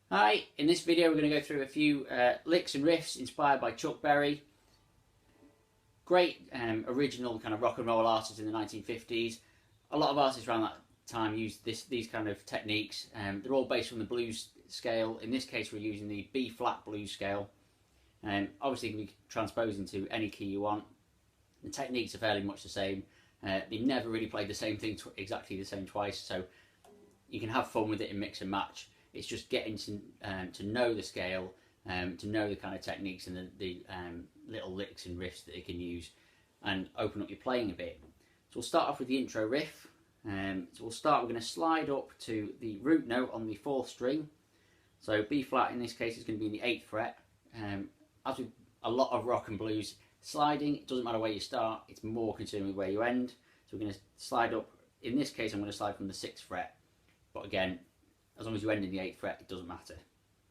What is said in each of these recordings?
Hi, in this video we're going to go through a few licks and riffs inspired by Chuck Berry. Great original kind of rock and roll artist in the 1950s. A lot of artists around that time used these kind of techniques. They're all based on the blues scale. In this case we're using the B flat blues scale. Obviously it can be transposed into any key you want. The techniques are fairly much the same. They never really played the same thing exactly the same twice, so you can have fun with it and mix and match. It's just getting to know the scale, to know the kind of techniques and the little licks and riffs that you can use, and open up your playing a bit. So we'll start off with the intro riff. So we're going to slide up to the root note on the 4th string. So B flat in this case is going to be in the 8th fret. As with a lot of rock and blues, sliding, it doesn't matter where you start, it's more concerned with where you end. So we're going to slide up. In this case I'm going to slide from the 6th fret, but again, as long as you end in the 8th fret, it doesn't matter.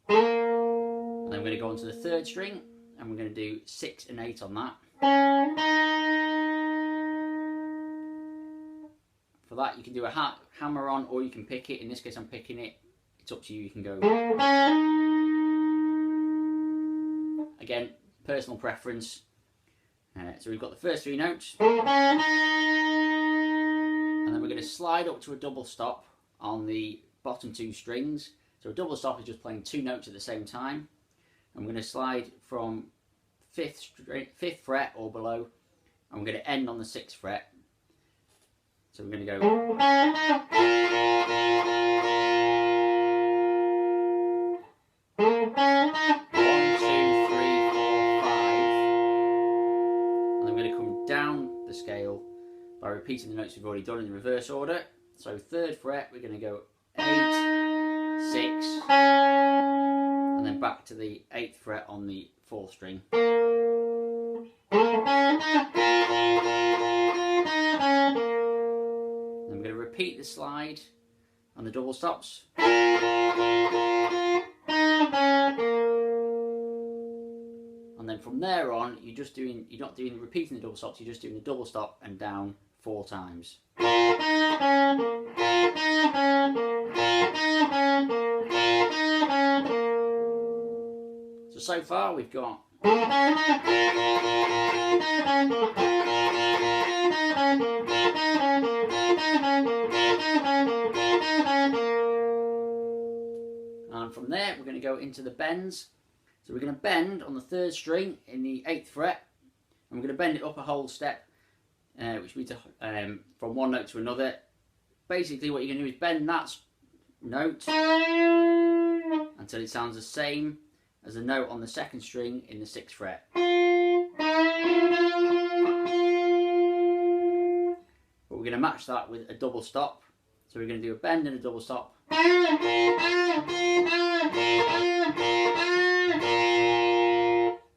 And then we're going to go on to the 3rd string, and we're going to do 6 and 8 on that. For that, you can do a hammer on, or you can pick it. In this case, I'm picking it. It's up to you. You can go. Again, personal preference. So we've got the first 3 notes. And then we're going to slide up to a double stop on the bottom 2 strings. So a double stop is just playing 2 notes at the same time. I'm going to slide from 5th fret or below, and we're going to end on the 6th fret. So we're going to go 1, 2, 3, 4, 5, and I'm going to come down the scale by repeating the notes we've already done in the reverse order. So 3rd fret, we're going to go 8, 6, and then back to the 8th fret on the 4th string. Then we're going to repeat the slide on the double stops. And then from there on, you're not repeating the double stops, you're just doing the double stop and down 4 times. So far we've got and from there we're going to go into the bends. So we're going to bend on the 3rd string in the 8th fret, and we're going to bend it up a whole step, which means from one note to another. Basically what you're going to do is bend that note until it sounds the same as a note on the 2nd string in the 6th fret. But we're going to match that with a double stop. So we're going to do a bend and a double stop. So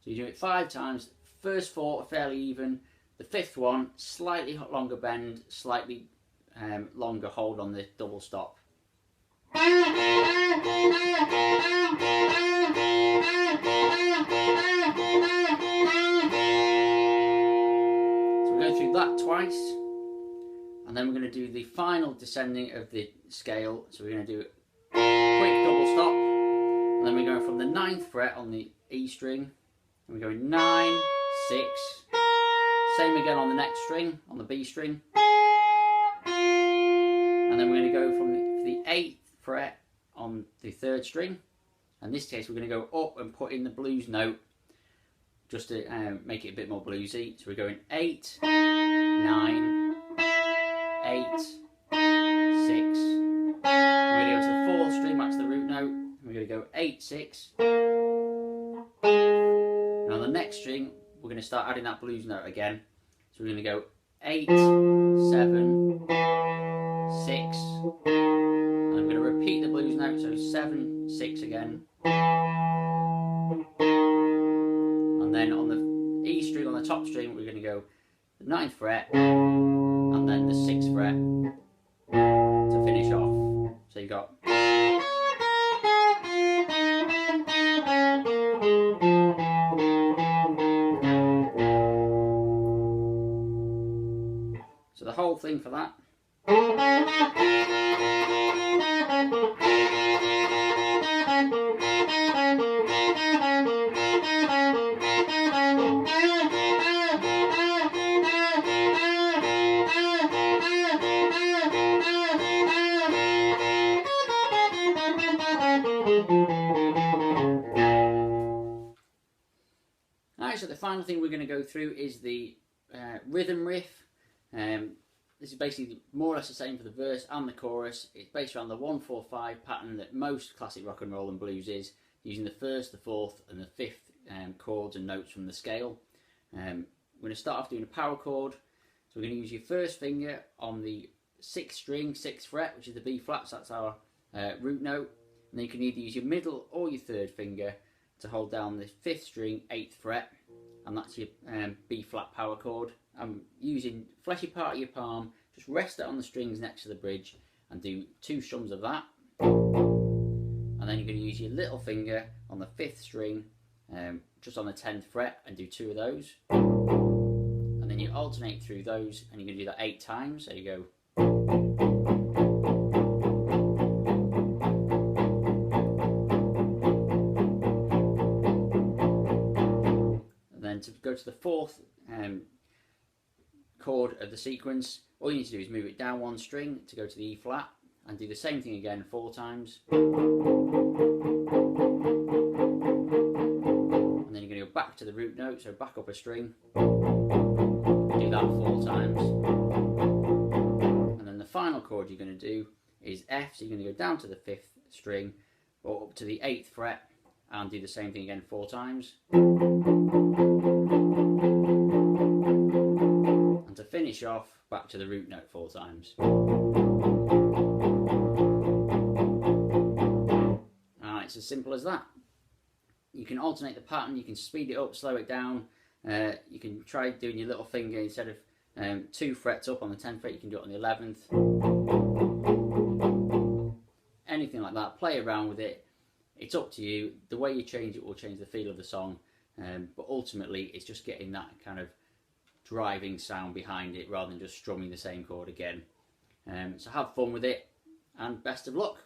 you do it 5 times. First 4 are fairly even. The 5th one, slightly longer bend, slightly longer hold on the double stop. So we'll go through that twice, and then we're going to do the final descending of the scale. So we're going to do a quick double stop, and then we're going from the 9th fret on the E string, and we're going 9, 6, same again on the next string, on the B string, and then we're going to go from the 8th fret on the 3rd string. In this case we're going to go up and put in the blues note just to make it a bit more bluesy. So we're going 8, 9, 8, 6. We're going to go to the 4th string back to the root note. We're going to go 8, 6. And on the next string we're going to start adding that blues note again. So we're going to go 8, 7, 6. And I'm going to repeat the blues note, so 7, 6 again. And then on the E string on the top string, we're going to go the 9th fret and then the 6th fret to finish off. So you've got. So the whole thing for that. Alright, so the final thing we're going to go through is the rhythm riff. This is basically more or less the same for the verse and the chorus. It's based around the 1-4-5 pattern that most classic rock and roll and blues is, using the 1st, the 4th and the 5th chords and notes from the scale. We're going to start off doing a power chord. So we're going to use your first finger on the 6th string, 6th fret, which is the B flat, so that's our root note. And then you can either use your middle or your 3rd finger to hold down the 5th string, 8th fret, and that's your B flat power chord. I'm using fleshy part of your palm, just rest it on the strings next to the bridge and do 2 strums of that. And then you're going to use your little finger on the 5th string, just on the 10th fret, and do 2 of those. And then you alternate through those, and you're going to do that 8 times. So you go. And then to go to the 4th chord of the sequence, all you need to do is move it down 1 string to go to the E flat, and do the same thing again 4 times. And then you're going to go back to the root note, so back up a string, do that 4 times. And then the final chord you're going to do is F, so you're going to go down to the 5th string or up to the 8th fret and do the same thing again 4 times. And to finish off, back to the root note 4 times. Alright, it's as simple as that. You can alternate the pattern, you can speed it up, slow it down. You can try doing your little finger instead of 2 frets up on the 10th fret, you can do it on the 11th. Anything like that, play around with it. It's up to you. The way you change it will change the feel of the song, but ultimately it's just getting that kind of driving sound behind it rather than just strumming the same chord again. So have fun with it and best of luck.